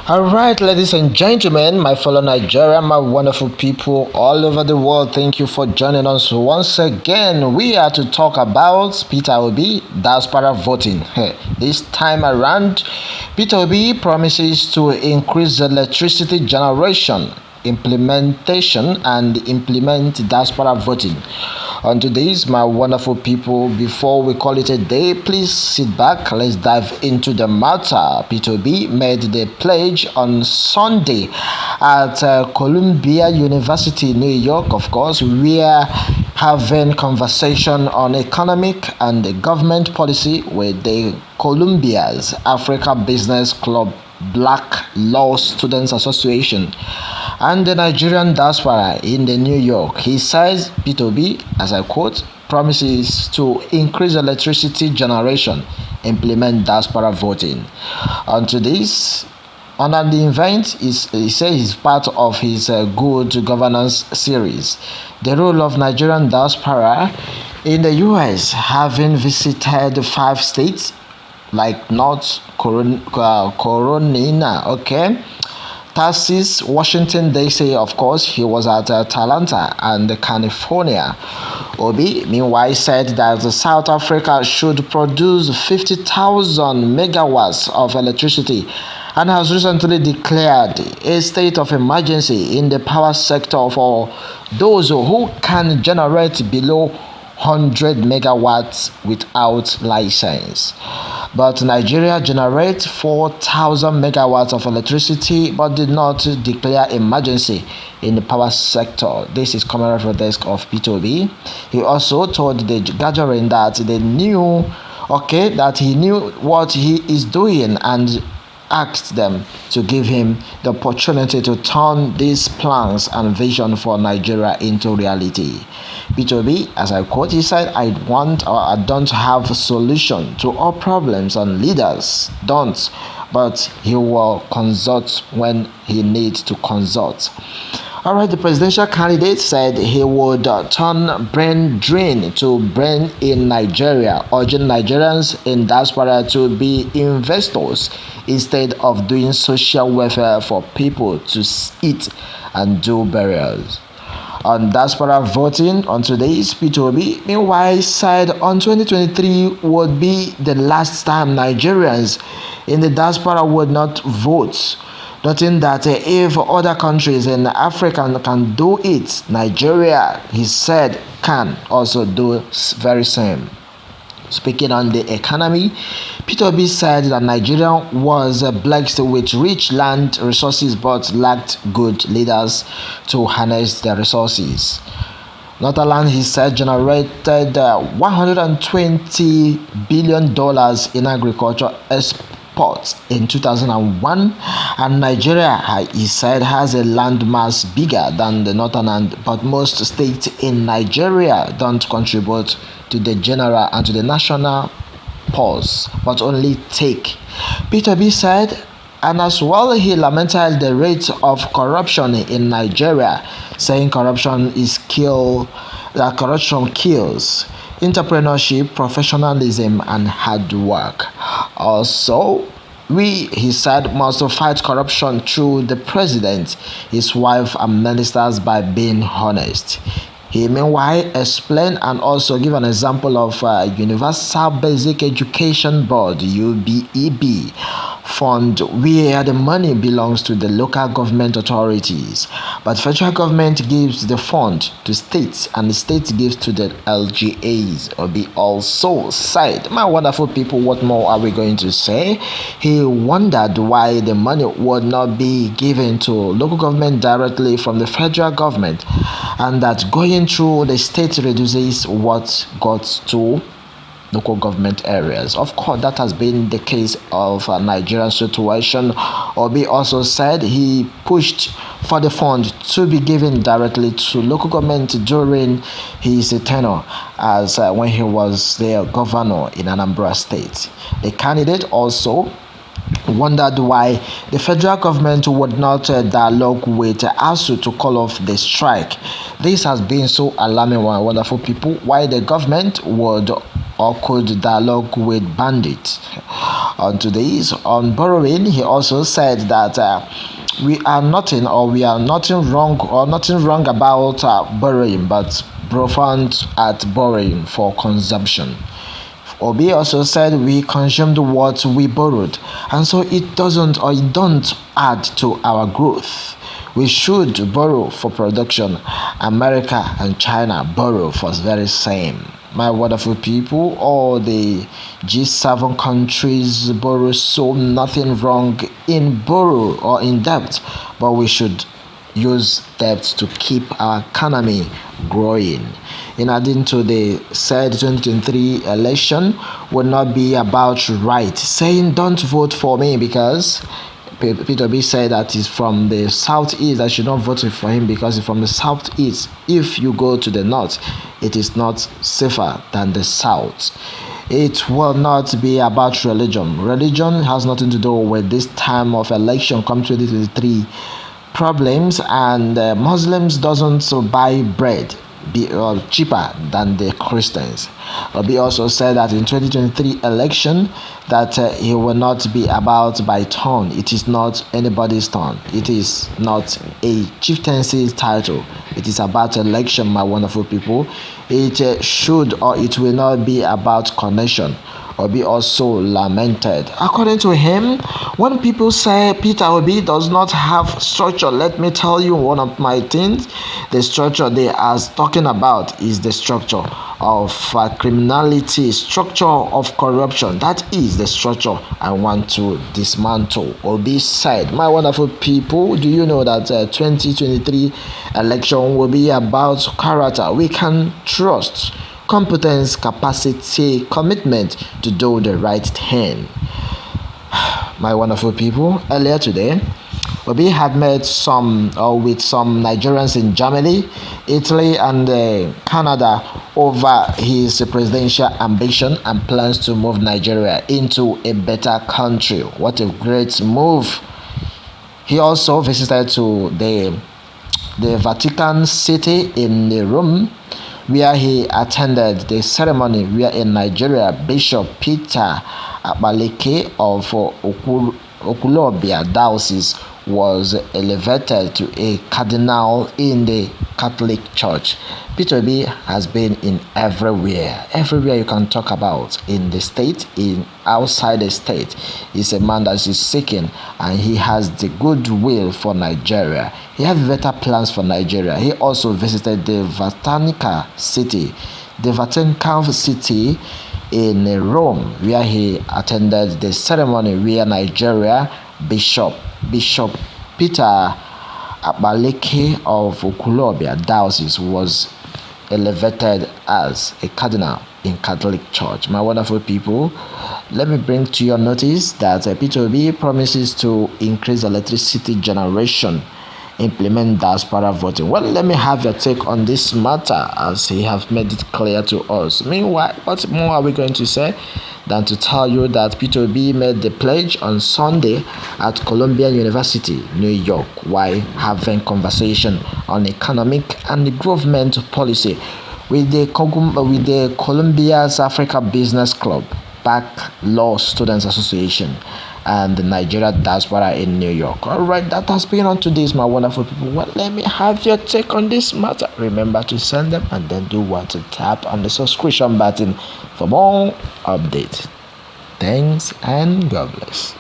All right, ladies and gentlemen, my fellow Nigerian, my wonderful people all over the world, thank you for joining us once again. We are to talk about Peter Obi diaspora voting. This time around, Peter Obi promises to increase electricity generation, implementation, and implement diaspora voting. On today's, my wonderful people, before we call it a day, please sit back. Let's dive into the matter. Peter Obi made the pledge on Sunday at Columbia University, New York. Of course, we are having conversation on economic and government policy with the Columbia's Africa Business Club Black Law Students Association and the Nigerian diaspora in the New York. He says Peter Obi, as I quote, promises to increase electricity generation, implement diaspora voting. Onto this, under the event, he says it's part of his good governance series. The role of Nigerian diaspora in the US, having visited 5 states like North Carolina, okay, Texas, Washington D.C. Of course, he was at Atlanta and California. Obi, meanwhile, said that South Africa should produce 50,000 megawatts of electricity and has recently declared a state of emergency in the power sector for those who can generate below 100 megawatts without license. But Nigeria generates 4,000 megawatts of electricity but did not declare emergency in the power sector. This is coming from the desk of Peter Obi. He also told the gathering that he knew what he is doing and asked them to give him the opportunity to turn these plans and vision for Nigeria into reality. Peter Obi, as I quote, he said, I don't have a solution to all problems and leaders don't, but he will consult when he needs to consult. All right, the presidential candidate said he would turn brain drain to brain in Nigeria, urging Nigerians in diaspora to be investors instead of doing social welfare for people to eat and do burials. On diaspora voting on today's Peter Obi, meanwhile, said on 2023 would be the last time Nigerians in the diaspora would not vote, noting that if other countries in Africa can do it, Nigeria, he said, can also do very same. Speaking on the economy, Peter Obi said that Nigeria was blessed with rich land resources but lacked good leaders to harness the resources. Netherlands, he said, generated $120 billion in agriculture exports in 2001, and Nigeria, he said, has a landmass bigger than the Netherlands, but most states in Nigeria don't contribute to the general and to the national purse, but only take. Peter Obi said, and as well he lamented the rate of corruption in Nigeria, saying corruption kills entrepreneurship, professionalism, and hard work. Also, he said, must fight corruption through the president, his wife, and ministers by being honest. He meanwhile explained and also give an example of Universal Basic Education Board (UBEB) fund, where the money belongs to the local government authorities, but federal government gives the fund to states and the state gives to the LGAs. Obi also said, my wonderful people, what more are we going to say? He wondered why the money would not be given to local government directly from the federal government, and that going through the state reduces what got to local government areas. Of course, that has been the case of Nigerian situation. Obi also said he pushed for the fund to be given directly to local government during his tenure as when he was the governor in Anambra State. The candidate also wondered why the federal government would not dialogue with ASU to call off the strike. This has been so alarming, my wonderful people, why the government would or could dialogue with bandits. On today's on borrowing, he also said that we are nothing wrong about borrowing, but profound at borrowing for consumption. OBI also said we consumed what we borrowed, and so it don't add to our growth. We should borrow for production. America and China borrow for the very same. My wonderful people, all the G7 countries borrow, so nothing wrong in borrow or in debt, but we should use debt to keep our economy growing. In addition to the said 2023 election will not be about right, saying don't vote for me because Peter B said that he's from the southeast. I should not vote for him because he's from the southeast. If you go to the north, it is not safer than the south. It will not be about religion. Religion has nothing to do with this time of election come 2023 problems, and Muslims doesn't buy bread cheaper than the Christians. Obi also said that in 2023 election that he will not be about by turn. It is not anybody's turn. It is not a chieftaincy title. It is about election, my wonderful people. It should or it will not be about connection. Obi also lamented. According to him, when people say Peter Obi does not have structure, let me tell you one of my things. The structure they are talking about is the structure of criminality, structure of corruption. That is the structure I want to dismantle. Obi said, my wonderful people, do you know that 2023 election will be about character? We can trust competence, capacity, commitment to do the right thing. My wonderful people, earlier today, Obi had met with some Nigerians in Germany, Italy, and Canada over his presidential ambition and plans to move Nigeria into a better country. What a great move! He also visited to the Vatican City in Rome, where he attended the ceremony where in Nigeria Bishop Peter Abaleke of Okulobia Diocese was elevated to a cardinal in the Catholic Church. Peter Obi has been in everywhere you can talk about, in the state, in outside the state. He's a man that is seeking, and he has the goodwill for Nigeria. He has better plans for Nigeria. He also visited the Vatican City in Rome, where he attended the ceremony where Nigeria Bishop Peter Abaleke of Okulobia Diocese was elevated as a cardinal in Catholic Church. My wonderful people, let me bring to your notice that Peter Obi promises to increase electricity generation, implement diaspora voting. Well, let me have your take on this matter, as he has made it clear to us. Meanwhile, what more are we going to say than to tell you that Peter Obi made the pledge on Sunday at Columbia University, New York, while having conversation on economic and government policy with the Columbia's Africa Business Club, BAC Law Students Association, and the Nigeria Diaspora in New York. Alright, that has been on today's, my wonderful people. Well, let me have your take on this matter. Remember to send them, and then do what to tap on the subscription button for more updates. Thanks and God bless.